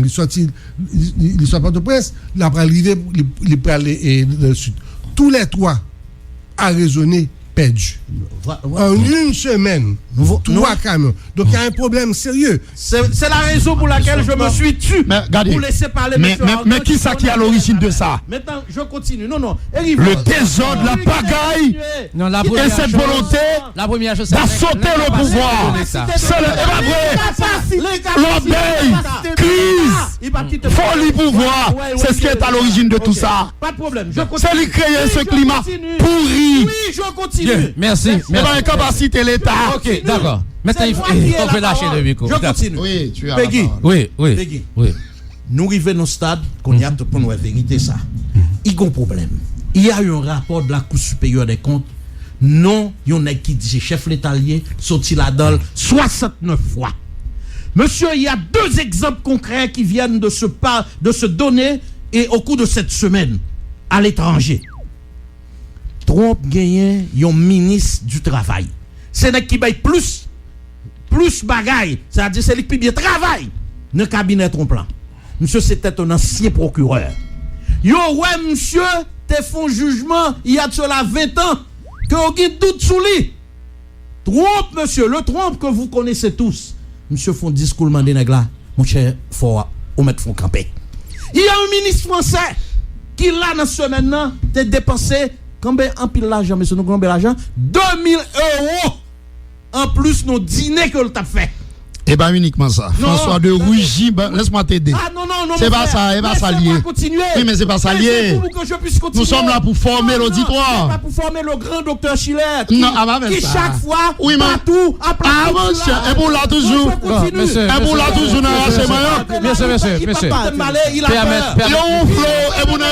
il sorti il soit pas de presse, il a arrivé il peut aller dans le sud. Tous les trois a raisonné perdu. En une semaine, 3 camions. Donc il y a un problème sérieux. C'est la raison pour laquelle je me suis tué. Pour laisser parler. Mais qui ça qui est à l'origine de ça? Maintenant, je continue. Non. Le désordre, la pagaille, et cette volonté d'assauter le pouvoir. C'est l'orgueil, crise, folie pouvoir. C'est ce qui est à l'origine de tout ça. Pas de problème. C'est lui créer ce climat pourri. Oui, je continue. Merci. C'est pas une capacité l'État. Ok, d'accord. Maintenant, il faut lâcher le micro. Je continue. Oui, tu as Peggy. Oui. Nous arrivons au stade qu'on y a pour nous vérité ça. Il y a un problème. Il y a eu un rapport de la Cour supérieure des comptes. Non, il y en a qui dit chef l'étalier, sorti là-dedans 69 fois. Monsieur, il y a 2 exemples concrets qui viennent de se donner et au cours de cette semaine à l'étranger. Trump gagne un ministre du travail. C'est un qui baille plus bagaille, c'est-à-dire c'est lui qui bien travail dans le cabinet Trump là. Monsieur, c'était un ancien procureur. Yo ouais monsieur, te font jugement il y a de cela 20 ans que on a doute sous lui. Trump monsieur, le Trump que vous connaissez tous. Monsieur font discours mandé nèg là, mon cher, faut au mettre font camper. Il y a un ministre français qui là dans ce semaine là, te dépensé combien en pile l'argent monsieur, nous combien l'argent 2000 € en plus nos dîners que t'a fait. Et pas uniquement ça. Non, François de Rougy, laisse-moi t'aider. Ah non. C'est pas ça, et pas ça lié. Oui, mais c'est pas ça lié. Nous sommes là pour former l'auditoire. Pas pour former le grand docteur Schiller. Non, qui chaque fois, oui, partout, monsieur, et pour là toujours. Et pour là toujours, dans la Monsieur. Il a peur. Il a un flow, et pour la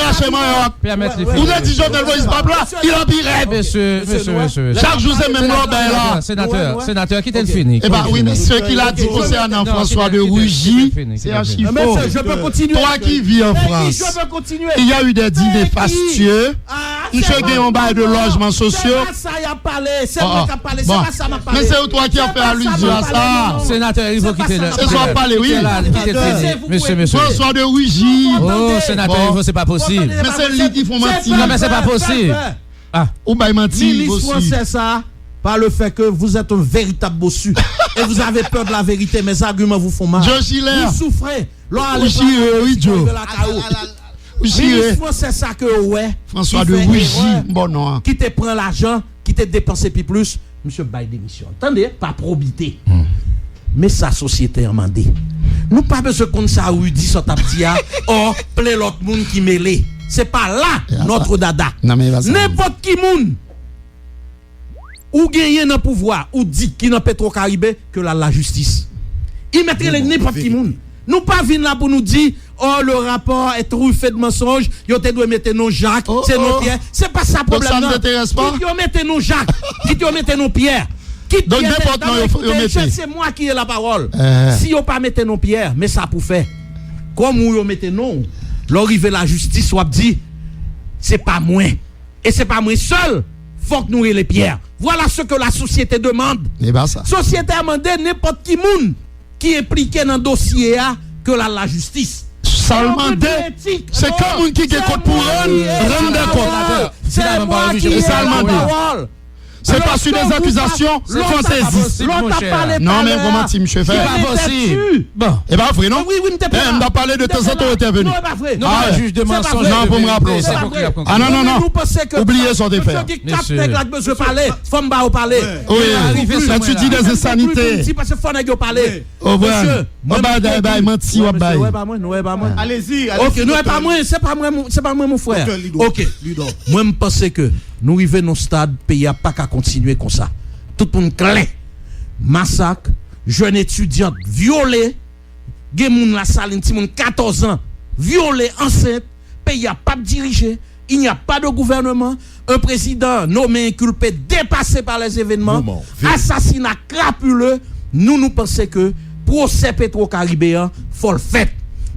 vous êtes dit Jovenel Moïse Babla, il a pire. Monsieur. Chaque jour, c'est même là. Sénateur, qui t'a fini? Eh bien, oui, mais ce qu'il a dit concernant François de Rougy, c'est archi faux. Je peux continuer. Toi qui vis en France, je peux continuer. il y a eu des dîners fastueux. Monsieur Guy en bail de logements sociaux. C'est pas ça, il a parlé. C'est moi qui a parlé. C'est pas ça, m'a parlé. Mais c'est toi qui a fait allusion à ça. Sénateur, il faut quitter le. C'est soit parler, oui. Monsieur. François de Rougy. Oh, sénateur, c'est pas possible. Mais c'est lui qui font mentir. Non, mais c'est pas possible. Ou bail mentir. Ministre français, ça. Par le fait que vous êtes un véritable bossu et vous avez peur de la vérité, mes arguments vous font mal. Vous souffrez. C'est ça que ouais. François de Rougy, bon non. Qui te prend l'argent, qui te dépense plus plus, monsieur bail démission. Attendez, pas probité. Mais sa société a demandé. Nous pas besoin qu'on ça dit sur ta petite or plein l'autre monde qui mêlé. C'est pas là notre dada. N'importe qui monde ou gagner dans pouvoir ou dit qui dans Petro-Caribé que la justice. Il mettrait les n'importe qui monde. Nous pas venir là pour nous dire oh le rapport est truffé de mensonges, yo te doit mettre non Jacques, c'est non Pierre. C'est pas ça problème. Ça ne t'intéresse pas. Qui yo mette non Jacques, qui yo mette non Pierre. Donc n'importe non c'est moi qui ai la parole. Si yo pas mettre non Pierre, mais ça pour faire. Comme yo mette non, l'arrivée la justice soit dit c'est pas moi et c'est pas moi seul. Faut que nous les pierres. Voilà ce que la société demande. La société a demandé n'importe qui moun qui est impliqué dans le dossier que la justice. Seulement c'est comme un qui est contre pour rendre compte. C'est moi qui ai la parole. C'est pas sur des accusations fantaisistes. Non, mais comment tu me fais faire? C'est pas possible. Bon. Et pas vrai, non? Oui, mais t'es on a parlé de temps en temps, intervenu. Non, pas vrai. Non, juge de mensonge. Non, pour me rappeler ça. Ah non. Oubliez son défaire. Monsieur. Je parler. Faut me parler. Oui, tu dis des insanités. Si parce que faut n'aille parler. Oh, monsieur. Menti, allez-y. Ok, non, pas moi, c'est pas moi mon frère. Ok. Moi, je pense que nous arrivons dans le stade, pays n'a pas qu'à continuer comme ça. Tout le monde clé. Massacre, jeune étudiante violée, gen moun la salle, 14 ans, violée, enceinte, pays n'a pas dirigé, il n'y a pas de gouvernement, un président nommé inculpé, dépassé par les événements, assassinat crapuleux, nous pensons que procès Petro-Caribéen, faut le faire.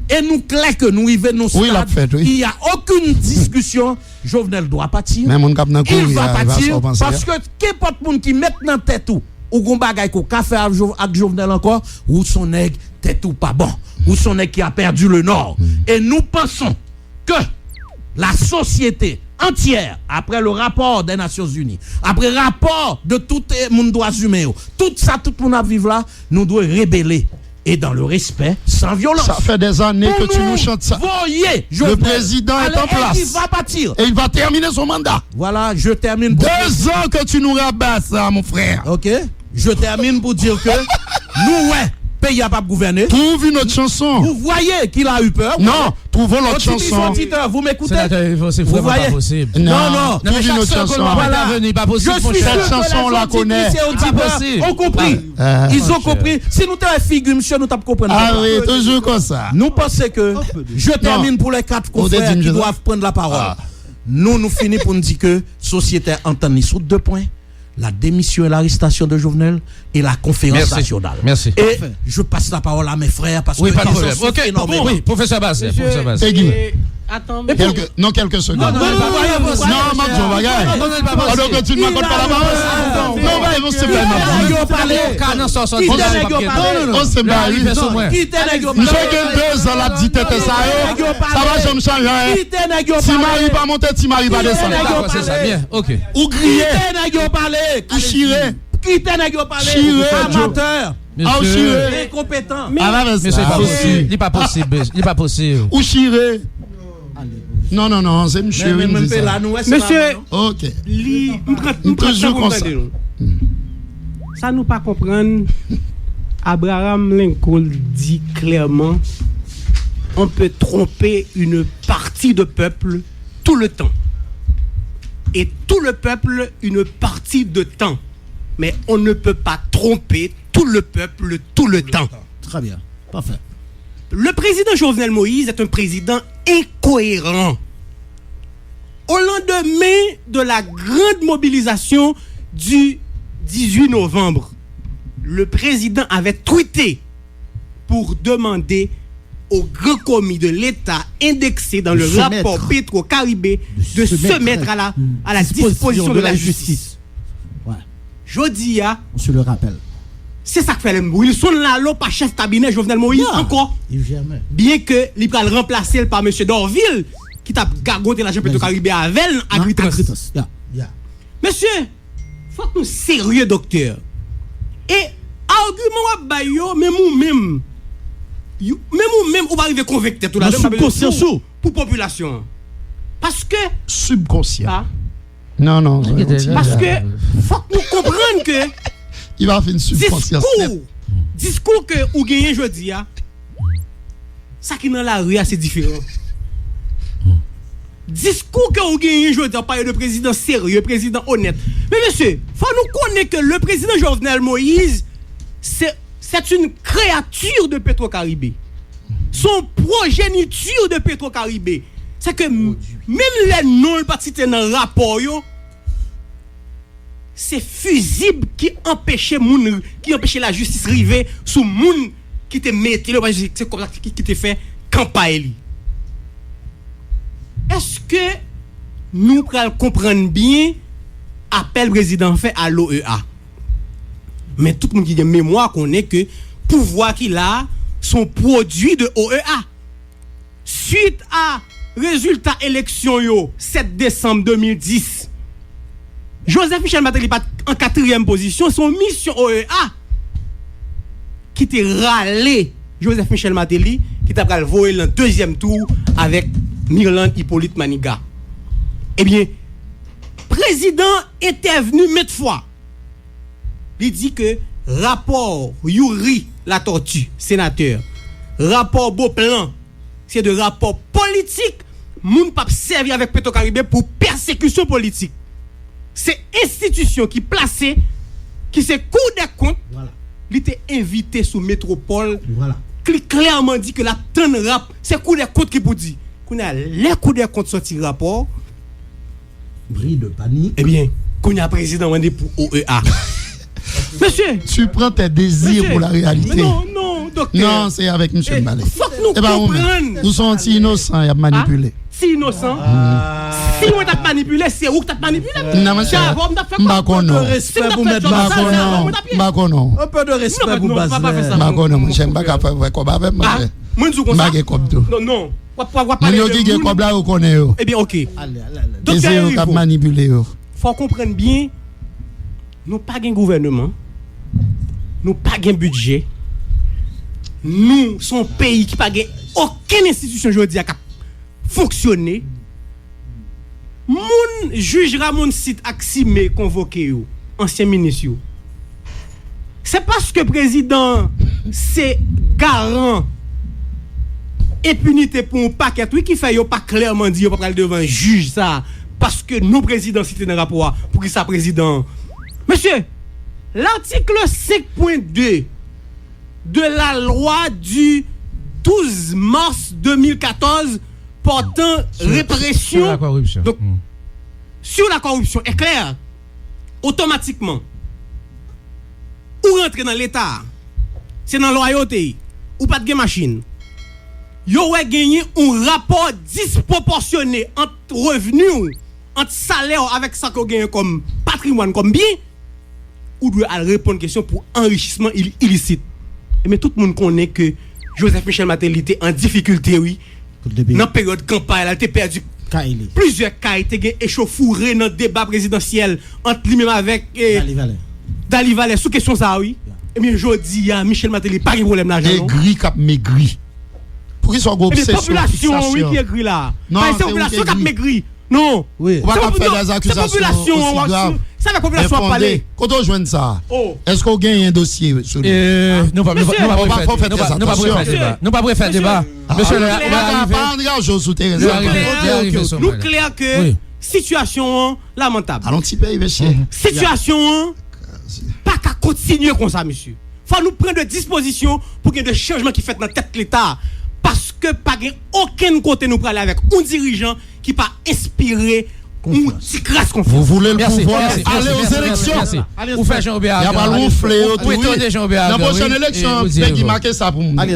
Et nous clair que nous arrivons au stade, il n'y a aucune discussion. Jovenel doit partir. Il va partir parce que qu'importe monde qui met dans tête ou gon bagay ko ka faire avec Jovenel encore ou son nèg tête ou pas bon, ou son qui a perdu le nord. Et nous pensons que la société entière, après le rapport des Nations Unies, après le rapport de tout le monde droits humains, tout ça, tout le monde à vivre là, nous devons rebeller. Et dans le respect, sans violence. Ça fait des années que tu nous chantes ça. Voyez, le président est en place. Il va partir. Et il va terminer son mandat. Voilà, je termine. 2 ans que tu nous rabats ça, mon frère. Ok. Je termine pour dire que nous, pays n'a pas gouverné. Trouve une autre chanson. Vous voyez qu'il a eu peur. Non, trouvons l'autre chanson. Vous m'écoutez? C'est vraiment pas possible. Non, trouve une autre chanson. Pas possible. Cette chanson, on la connaît. C'est possible. On compris. Ils ont compris. Si nous t'avons figure, monsieur, nous t'avons compris. Ah oui, toujours comme ça. Nous pensons que, je termine pour les 4 confrères qui doivent prendre la parole. Nous finissons pour nous dire que société entend sur 2 points. La démission et l'arrestation de Jovenel et la conférence nationale. Merci. Et je passe la parole à mes frères parce que pas de problème. Ok, oui, professeur Basse. Attends, quelques secondes. Non, Max, bagaille. Alors que tu ne m'accordes pas la parole. Non, va, on se fait J'ai 2 ans la petite tête ça va je me change. Si Marie pas monter, si Marie pas descendre. C'est ça, bien. OK. Ou griller. Ou chirer. Qui t'a négocié parler? Amateur. Monsieur. Incompétent. Monsieur, il n'est pas possible. Il n'est pas possible. Ou chirer. Non, c'est monsieur. Monsieur. Ok. Nous toujours comme ça. Ça nous pas comprendre. Abraham Lincoln dit clairement, on peut tromper une partie de peuple tout le temps. Et tout le peuple une partie de temps. Mais on ne peut pas tromper tout le peuple tout le temps. Très bien. Parfait. Le président Jovenel Moïse est un président incohérent. Au lendemain de la grande mobilisation du 18 novembre, le président avait tweeté pour demander au grand commis de l'État indexé dans le rapport Petro-Caribé de se mettre à la disposition de la justice. Jodi a, on se le rappelle. C'est ça que fait le Wilson Lalo, pas chef cabinet Jovenel Moïse encore. Bien que il va le remplacer par M. Dorville qui t'a gagoté l'argent Petro-Caribé avec Agritrans. Monsieur, faut que nous sérieux docteur. Et argument ba yo même on va arriver convaincre tout la subconscience pour population. Parce que subconscient. Non. Parce que faut que nous comprenions que il va faire une subconscience. Discours que ou gagné jeudi a ça qui dans la rue c'est différent. Discours que ou gagné jeudi a parlé de président sérieux, président honnête. Mais monsieur, faut nous connaître que le président Jovenel Moïse c'est une créature de Petro-Caribé. Son progéniture de Petro-Caribé. C'est que même les noms pas cités dans le rapport c'est fusible qui empêchait la justice river sous moun qui te mettait c'est comme ça qui te fait campagne. Est-ce que nous prenons comprendre bien appel président fait à l'OEA? Mais tout le monde qui a mémoire connaît que pouvoir qu'il a sont produits de OEA. Suite à résultat élection 7 décembre 2010, Joseph Michel Martelly en 4e position, son mission OEA qui t'a râlé Joseph Michel Martelly qui t'a voté le 2e tour avec Mirland Hippolyte Maniga. Eh bien, président était venu maintes fois. Il dit que rapport Yuri la tortue, sénateur, rapport Beauplan, c'est de rapport politique, moun pas servi avec Petro-Caribé pour persécution politique. C'est institution qui placée, qui c'est Cour des comptes, il était invité sous métropole, qui clairement dit que la tonne rap, c'est Cour des comptes qui pour dire qu'on a les Cour des comptes sorti rapport, bris de panique. Eh bien, qu'on a président mandé pour OEA. Monsieur, tu prends tes désirs pour la réalité. Non, docteur. Non, c'est avec M. Malé. Faut que nous comprenions. Nous sommes innocents, il y a manipulé. Si innocent. Si on t'a manipulé, c'est où que t'as manipulé? Non, monsieur. Un peu de respect pour mettre un peu de respect pour Basel. Mon cher, pas faire comme avec moi. Non. Eh bien, ok. Donc, il faut comprendre bien, nous pas de gouvernement, nous pas de budget, nous sommes un pays qui n'a pas aucune institution aujourd'hui qui fonctionner. Mon juge Ramon Sit Axime convoqué ancien ministre. C'est parce que le président c'est garant impunité pour un paquet qui fait pas clairement dire pas devant un juge ça parce que nous président cité dans le rapport pour qui ça président. Monsieur, l'article 5.2 de la loi du 12 mars 2014 portant répression sur la corruption. Donc, sur la corruption est clair automatiquement ou rentrer dans l'état c'est dans la loyauté ou pas de machine yo ouais gagner un rapport disproportionné entre revenus entre salaire avec ça qu'on gagne comme patrimoine comme bien ou doit répondre question pour enrichissement illicite. Mais tout le monde connaît que Joseph Michel Martelly était en difficulté oui dans la période de campagne il a perdu plusieurs cas il était échauffouré dans le débat présidentiel entre lui-même avec Dali Valais sous question ça oui. Et bien jodi a Michel Martelly pas de problème l'argent non maigri cap maigri pour qu'ils soient obsession population oui qui écrit là pas c'est population qui maigri non oui on va pas faire des accusations ça la population a parlé quand on joint ça est-ce qu'on gagne un dossier sur nous pas faire débat monsieur nous clair que situation lamentable allons petit pays monsieur situation pas qu'à continuer comme ça monsieur faut nous prendre des dispositions pour qu'il y ait des changements qui fait dans tête l'état parce que pas aucun côté nous parler avec un dirigeant qui pas inspiré une crasse confiance. Vous voulez le pouvoir aller aux élections. Vous faites Jean Béard. Il y a pas long fléau tout. Dans la prochaine élection, Peggy marqué ça pour moi.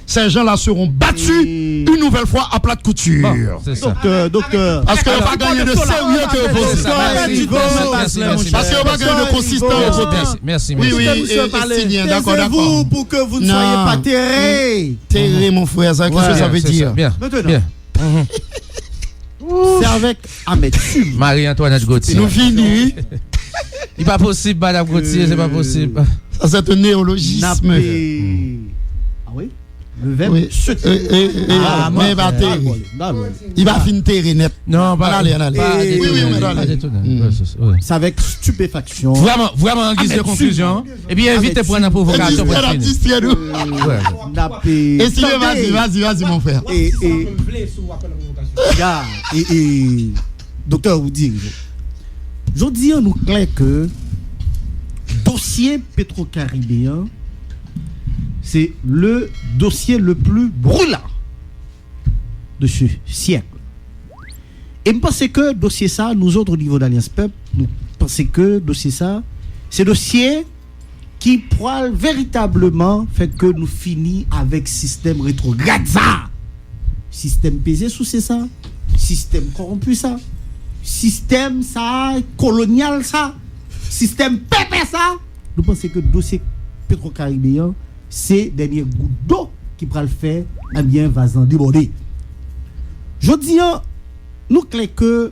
Ces gens-là seront battus une nouvelle fois à plat de couture. Docteur. Parce qu'on va gagner de sérieux que vous. Parce qu'on va gagner de consistance. Merci. Oui, d'accord. Pour que vous ne soyez pas terré. Terré, mon frère, ça veut dire. Bien. C'est avec amertume. Marie-Antoinette Gauthier. Nous finissons. Il n'est pas possible, Madame Gauthier, c'est pas possible. Ça, c'est un néologisme. Ah oui? Le verbe oui. Mais il va finir terre net. Non, pas aller. C'est avec stupéfaction. Vraiment en guise de conclusion. Et bien, évitez de prendre une provocation. Et si vas-y, mon frère. Docteur, vous dites, je dis à nous clair que dossier pétro-caribéen, c'est le dossier le plus brûlant de ce siècle. Et je pense que dossier ça, nous autres au niveau d'Alliance Peuple, nous pensons que dossier ça, c'est dossier qui pourra véritablement faire que nous finissons avec système rétrograde ça. Système pesé sous c'est ça, système corrompu ça, système ça colonial ça, système pépé ça. Nous pensons que le dossier pétro-caribéen c'est dernier goutte d'eau qui pourra le faire un bien vasan déborder. Je dis nous clair que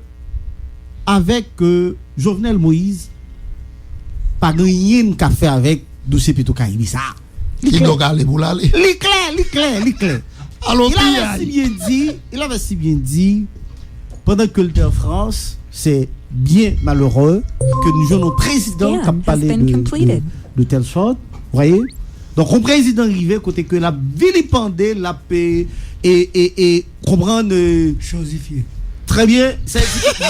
avec Jovenel Moïse pas rien qu'à faire avec dossier pétro-caribéen ça. Il doit aller pour l'aller. Clair. Alors, il avait si bien dit, pendant que le en France, c'est bien malheureux que nous jouons un président qui a parlé de telle sorte. Vous voyez? Donc, un président arrivé, côté que la vilipendé, la paix et comprendre. Chosifié. Très bien. C'est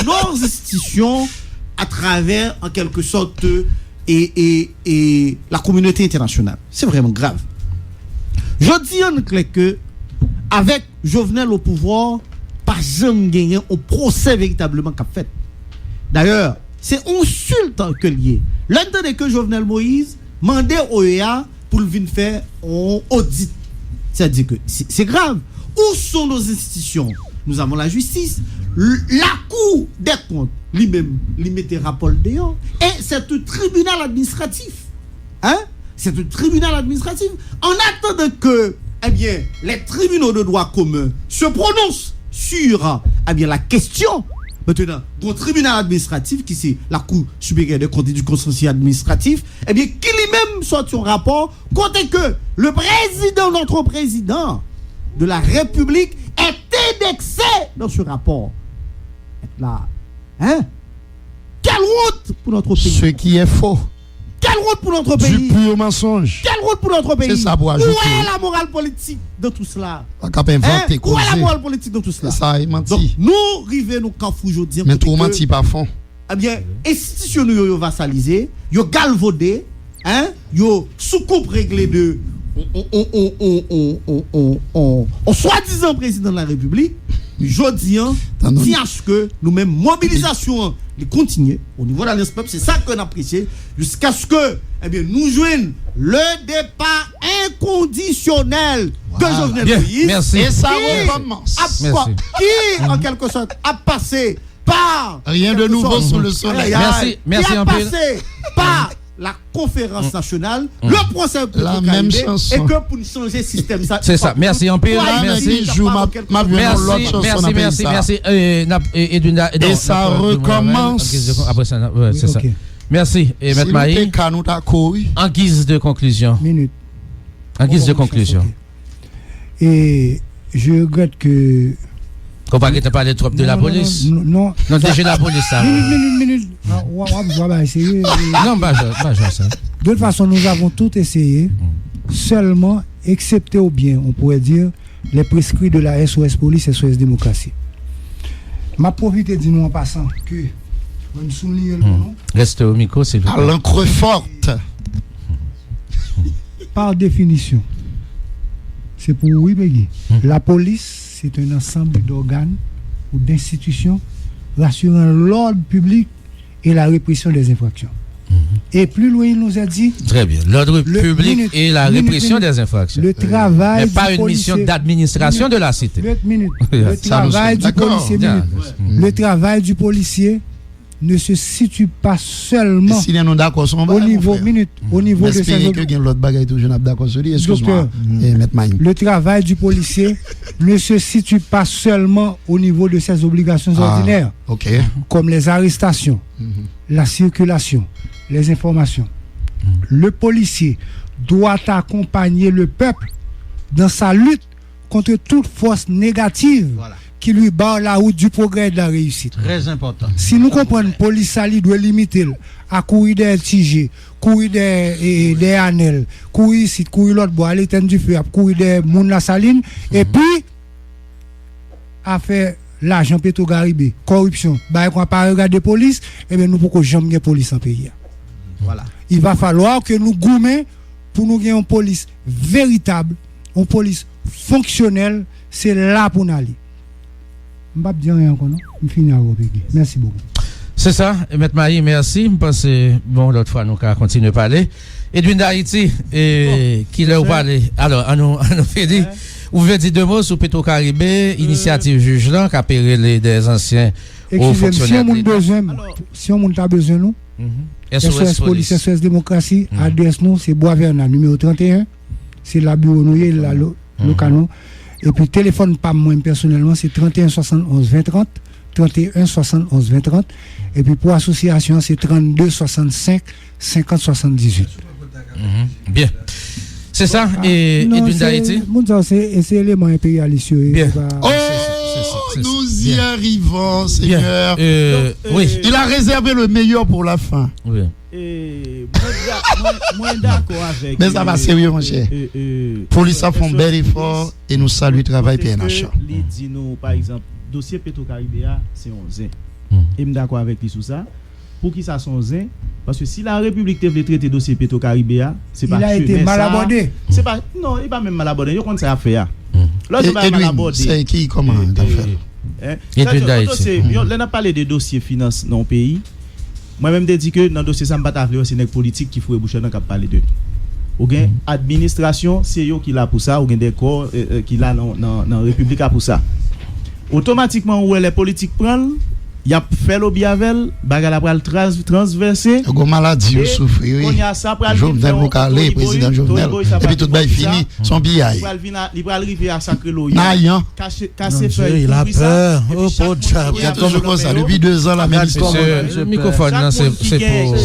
nos institutions à travers, en quelque sorte, et la communauté internationale. C'est vraiment grave. Je dis en clair que avec Jovenel au pouvoir, pas jamais gagné un procès véritablement qu'a fait. D'ailleurs, c'est insultant que lié. L'entendez que Jovenel Moïse mandait au EA pour venir faire un audit. C'est-à-dire que c'est grave. Où sont nos institutions? nous avons la justice. La Cour des comptes, lui-même, lui mettait rapport dehors. Et c'est un tribunal administratif. Hein? C'est un tribunal administratif. En attendant que, eh bien, les tribunaux de droit commun se prononcent sur, eh bien, la question. Maintenant, le tribunal administratif, qui c'est la Cour supérieure des comptes et du consensus administratif, eh bien, qui lui-même sort un rapport, côté que le président, notre président de la République, est indexé dans ce rapport. Là, hein? Quelle route pour notre pays? Ce qui est faux. Quelle route pour notre pays? Du pur mensonge. Quelle route pour notre pays? C'est ça pour Où ajouter. est la morale politique de tout cela? On peut inventer, Où est la morale politique de tout cela? C'est ça, il Donc, mentit. nous, arrivons nous cafou aujourd'hui. Mais trop menti pas fond. Eh bien, institutions nous yo vassalisé, yo galvaudé, hein? Yo soucoupe réglé de on soi-disant président de la République. Jodi an, si à ce que nous-mêmes mobilisation les continuer au niveau de l'Alliance Peuple, c'est ça qu'on apprécie jusqu'à ce que eh bien nous joignons le départ inconditionnel de Jovenel Moïse. Merci. Et ça recommence. Qui en quelque sorte a passé par rien de nouveau sous le soleil. Merci qui a un peu. passé par la conférence nationale, le procès la même chanson. et que pour changer le système ça. C'est ça. Merci un peu. Merci. Merci. Et ça recommence. Après ça, c'est ça. Merci. Et Maître Maï, en guise de conclusion. En guise de conclusion. Et je regrette que. Qu'on va pas parler trop de la police. Non, déjà la police, ça. Minute. On va essayer. Non, ça. De toute façon, nous avons tout essayé, seulement, excepté ou bien, on pourrait dire, les prescrits de la SOS Police et SOS Démocratie. Ma profité de dire en passant que, on souligne le nom. Reste au micro, c'est à l'encre forte. Par définition, c'est pour oui, Peggy. La police, c'est un ensemble d'organes ou d'institutions rassurant l'ordre public et la répression des infractions. Et plus loin, il nous a dit... Très bien. L'ordre public et la répression des infractions. Le travail mais pas une mission d'administration de la cité. Le travail du policier... Le travail du policier ne se situe pas seulement au niveau de ses le travail du policier ne se situe pas seulement au niveau de ses obligations ordinaires, comme les arrestations, la circulation, les informations. Le policier doit accompagner le peuple dans sa lutte contre toute force négative qui lui barre la route du progrès et de la réussite. Très important. Si nous comprenons, la police doit limiter à courir des TG, courir des anels, courir ici, courir l'autre bois, aller l'éteindre du feu, courir des moun la saline, et puis à faire l'argent Petro-Caribé, corruption, bah qu'on pas regarder police, et bien nous pouvons jamais gagner police en pays. Voilà. Il va falloir que nous goumions pour nous gagner une police véritable, une police fonctionnelle, c'est là pour nous aller. Je ne vais pas dire rien encore, non? Je finis à vous. Merci beaucoup. C'est ça, Maître Maï, merci. Je pense que l'autre fois, nous allons continuer à parler. Edwin d'Haïti, qui leur parle. Alors, on nous fait dire, vous voulez dire deux mots sur Petro-Caribé, initiative juge là, qui a payé des anciens hauts fonctionnaires. Si on a besoin, nous, SOS Police, SOS Démocratie, adresse nous, c'est Bois-Vernal, numéro 31. C'est la bureau, le canon. Et puis, téléphone pas moi personnellement, c'est 31 71 20 30. 31 71 20 30. Et puis, pour association, c'est 32 65 50 78. Bien. C'est ça, et Edwin d'Haïti? C'est l'élément impérialiste. Bien. Nous y arrivons, Seigneur. Oui. Il a réservé le meilleur pour la fin. Oui. Moi d'accord avec. Mais ça va sérieux, mon cher. Police a fait un bel effort et nous saluons le travail PNH. Il dit nous, par exemple, dossier Petro-Caribé, c'est 11 ans. Et je suis d'accord avec lui sur ça. Pour qui ça sont 11 ans? Parce que si la République devait traiter dossier Petro-Caribé, c'est pas. Il a été mal abordé. C'est pas. Non, il n'est pas même mal abordé. Il compte ça à faire. Là, c'est pas mal abordé. C'est qui comment d'affaire? On a parlé des dossiers finances dans le pays. Moi-même, je dis que dans le dossier, ça ne pas c'est une politique qui faut boucher dans le parler de. OK? Administration, c'est eux qui l'a pour ça, ou des corps qui l'a dans la République pour ça. automatiquement où les politiques prennent, il a fait lobby avec, bagarre pral transverser. Go maladie ou souffrir. Jovenel Boukalé, président Jovenel. Et puis tout bail fini, son billet. Il va arriver à sacrer l'eau. Naïan. Casser feuille. Il a peur. Oh, pauvre chat. Il y a toujours comme ça. Depuis 2 ans, la même histoire. Le microphone, c'est pour.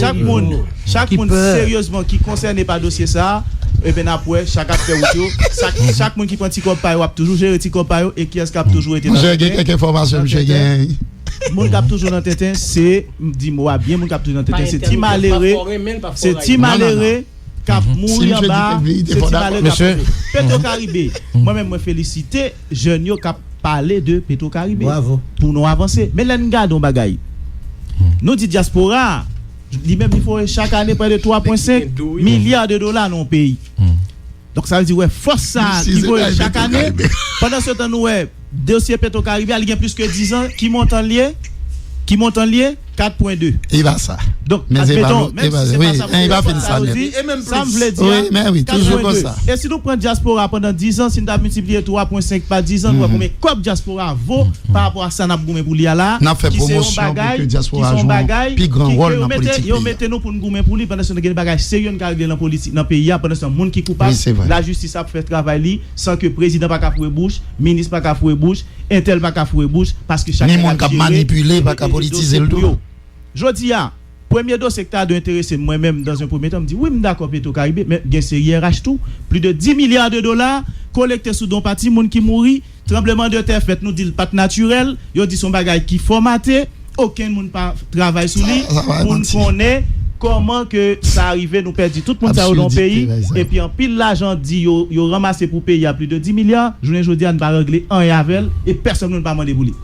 Chaque monde sérieusement qui concerné par dossier ça, et bien après, chaque chaque monde qui prend petit cop a toujours géré petit cop et qui est cap toujours été. J'ai quelques informations, j'ai gagné. Mon cap toujours dans tête, c'est dis-moi bien, mon cap toujours dans tête, c'est Tim malheureux, c'est Tim malheureux cap mourir en bas, c'est Tim malheureux. Petro-Caribé, moi-même me féliciter jeunes yo cap parler de Petro-Caribé. Bravo. Pour nous avancer. Mais là nous gardons bagaille. Nous dit diaspora, lui-même il faut chaque année près de 3,5 milliards de dollars dans le pays. Donc ça veut dire ouais force ça qui faut chaque année. Pendant ce temps nous ouais dossier Petro-Caribé il y a plus que 10 ans qui monte en lié 4.2. Il va ça. Donc mais admettons, il va finir ça net. Et même ça me veut dire oui, mais oui, toujours comme ça. Et si nous prenons diaspora pendant 10 ans, si nous avons multiplié 3.5 par 10 ans, nous avons combien comme diaspora vaut par rapport à ça n'a goumé pour lier là. N'a fait promotion pour que diaspora joue un plus grand rôle dans la politique. Yo mettez nous pour nous goumé pour lui pendant ce nous gagne bagage sérieux qui arrive dans la politique dans pays pendant ce monde qui coupable. La justice a fait travail sans que président pas fouer bouche, ministre pas fouer bouche, intel pas fouer bouche parce que chacun ni monde qui manipuler pas politiser le tout. Jodi a premier dossier que tu as d'intéressé moi-même dans un premier temps me dit oui me d'accord Petro-Caribé mais gain série RH tout plus de 10 milliards de dollars collectés sous don parti monde qui mourit tremblement de terre fait nous dit pas naturel yo dit son bagage qui formaté aucun monde pas travail sous lui on connaît comment que ça arrivé nous perdu tout le monde ça dans le pays et puis en pile l'argent dit yo ramassé pour payer à plus de 10 milliards journée jodi a ne pas régler un yavel et personne ne pas demander pour lui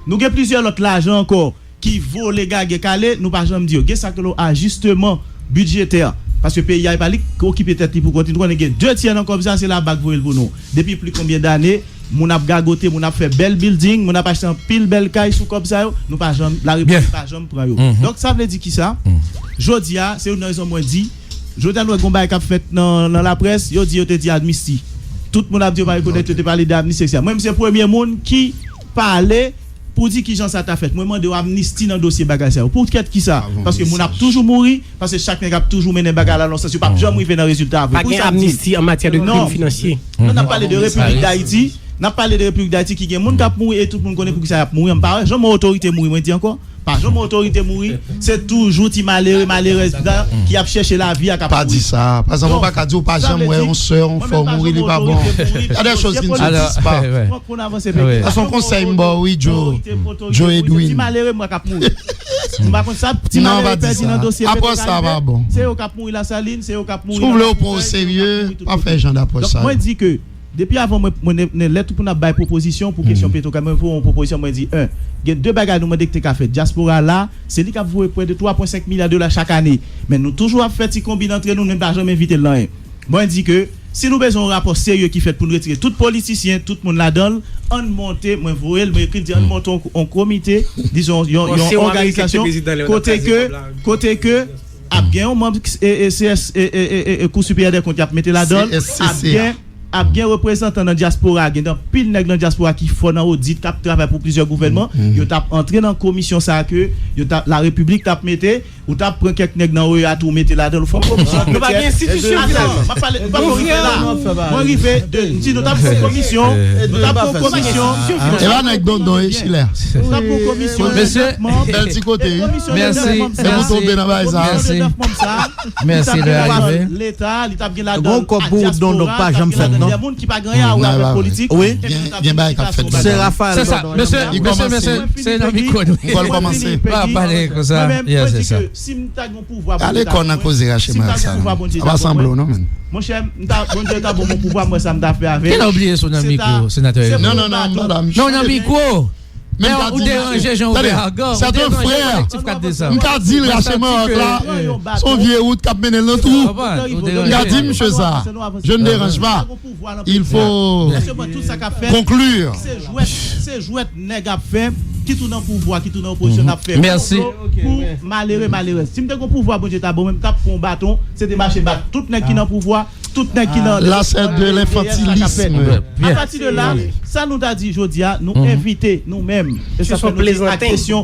nous avons plusieurs autres l'argent encore qui vaut les gars qui calé nous pas jamais dire que ça que ajustement budgétaire parce que pays a pas occupé tête pour continuer on a 2 tiers dans comme ça c'est la bague pour nous depuis plus combien d'années mon a gagoté mon a fait belle building mon a acheté un pile belle caille sous comme ça nous pas jamais la république pas jamais prend yo donc ça veut dire qui ça jodia c'est une raison moi dit jodia nous combat qui a fait dans la presse yo dit yo te dit amnistie tout le monde a dit pas reconnaître te parler d'amnistie moi c'est premier monde qui parlait pour dire qui Jean ça t'a fait moi demande amnistie dans dossier bagage ça pour qui ça parce que mon a toujours mouri parce que chaque nèg a toujours mené bagage là non ça pas jamais arrivé dans résultat pas amnistie en matière de crimes financiers on a parlé de République d'Haïti n'a parlé de République d'Haïti qui gagne monde qui a mouru et tout le monde connaît pour qui ça a mouru pas jamais autorité mouru moi dis encore pas jamais autorité mourir c'est toujours ti malheureux qui a cherché la vie à capable pas dit ça par exemple pas dire pas jamais on sœur on faut mourir il pas bon il y a des choses qui ne se disent pas pour avancer à son conseil oui Joe Edwin ti malheureux moi cap mourir par contre ça ti malheureux perdu dans dossier après ça va bon c'est au cap mourir la saline c'est au cap mourir trouve le au sérieux pas faire genre d'approche ça moi dit que depuis avant moi lettre pour n'a bail proposition pour question Petro-Caribé pour une proposition moi dit il y a 2 bagages nous demander que tu as fait diaspora là c'est lui qui a voué près de 3.5 milliards de dollars chaque année mais nous toujours fait petit combine entre nous même pas jamais invité là moi dit que si nous besoin un rapport sérieux qui fait pour nous retirer tout politicien tout le monde là-dedans on monter moi voyer me écrit dire on monte un comité disons une organisation côté que a bien un membre CS et cour supérieur des comptes a mettre là-dedans a bien représentant dans diaspora dans pile nèg dans diaspora qui font dans audit qui travaille pour plusieurs gouvernements yo t'a entré dans commission ça que yo t'a la République t'a metté ou t'a prend quelques nèg dans OEA tout mettre là dans le fond commission pas institution pas parler pas là moi arrivé si nous t'a commission nous t'a commission et là nèg don Chile t'a commission monsieur bel petit côté merci c'est pour tomber dans ça merci de arriver l'état il t'a bien là bon comme don donc pas jamais fait il y a monde qui pas gagné avec politique oui bien bail qu'a fait c'est Raphaël c'est ça monsieur c'est dans micro on va commencer pas parler comme ça c'est ça si m'ta gon pouvoir allez qu'on a causé chez moi ça va sembler non mon cher m'ta bon Dieu t'a bon pouvoir moi ça m'ta fait avec quel a oublié son micro sénateur non madame non micro mais ou déranger Jean-Ouvert c'est ton frère m'ta dit chez moi là son vieux route cap mener le tout m'ta dit monsieur ça je ne dérange pas il faut conclure c'est jouet nèg a fait qui tourne en pouvoir qui tourne en opposition a fait merci pour malheureux si m'ta gon pouvoir bon Dieu t'a bon même t'a prend bâton c'est des marcher battre tout nèg qui dans pouvoir tout nèg qui dans là c'est de l'infantilisme à partir de là Ça nous a dit, Jodia, nous inviter nous-mêmes. Et ça fait question.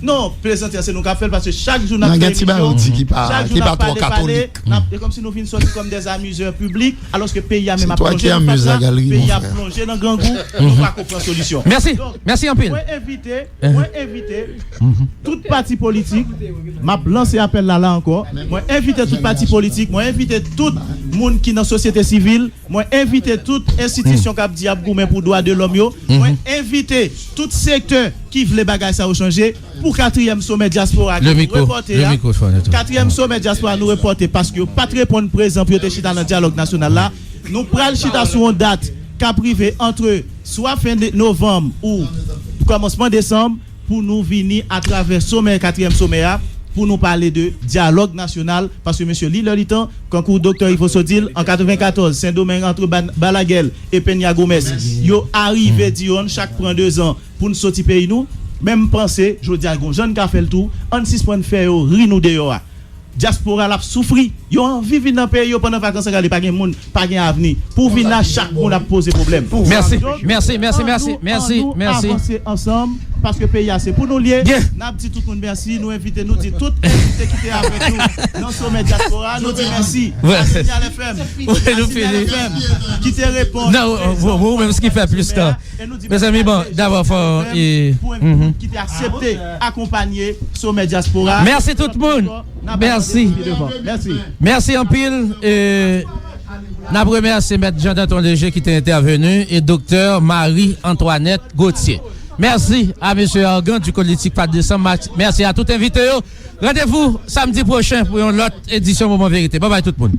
Non, plaisanter, c'est nous qui fait parce que chaque jour, nous avons qui pas trop catholique. C'est comme si nous finissons comme des amuseurs publics, alors que le pays a même plongé dans le pays a plongé dans le grand goût, nous pas comprendre solution. Merci. Merci en pile. Moi inviter toute parti politique, m'a lancé appel là encore. Moi inviter toute parti politique, moi inviter tout monde qui dans la société civile, moi inviter toute institution qui a dit pour droit de l'homme, moi inviter tout secteur qui veut les bagages ça changer pour 4e sommet diaspora le micro 4e sommet diaspora nous reporter parce que pas de répondre présent pour être chita dans le dialogue national là, nous prenons chita sur une date qu'a privé entre soit fin novembre ou commencement décembre pour nous venir à travers sommet 4e sommet pour nous parler de dialogue national parce que monsieur Lille Litan concours docteur Ivo Sodil en 94 Saint-Domingue entre Balaguel et Peña Gomez yo arrivé Dion chaque prend 2 ans pour nous sortir pays nous même penser je dis à gon jeune ka fait le tour en 6 points de faire ri nous dehors diaspora l'a souffri yo envie vivre dans pays pendant vacances pas gain monde pas gain avenir pour venir là chaque monde a posé problème merci avancer ensemble parce que pays c'est pour nous lier n'a dit tout le monde merci nous inviter nous dit tout invité qui était avec nous dans sommet diaspora nous dit merci Signal FM qui te répond non vous même ce qui fait plus temps mes amis bon d'abord faut qui t'a accepté accompagner sommet diaspora merci tout le monde merci en pile n'a remercié maître Jean-Danton Léger qui était intervenu et docteur Marie-Antoinette Gauthier. Merci à monsieur Argan du collectif 4 décembre. Merci à tout invité. Rendez-vous samedi prochain pour une autre édition Moment Vérité. Bye bye tout le monde.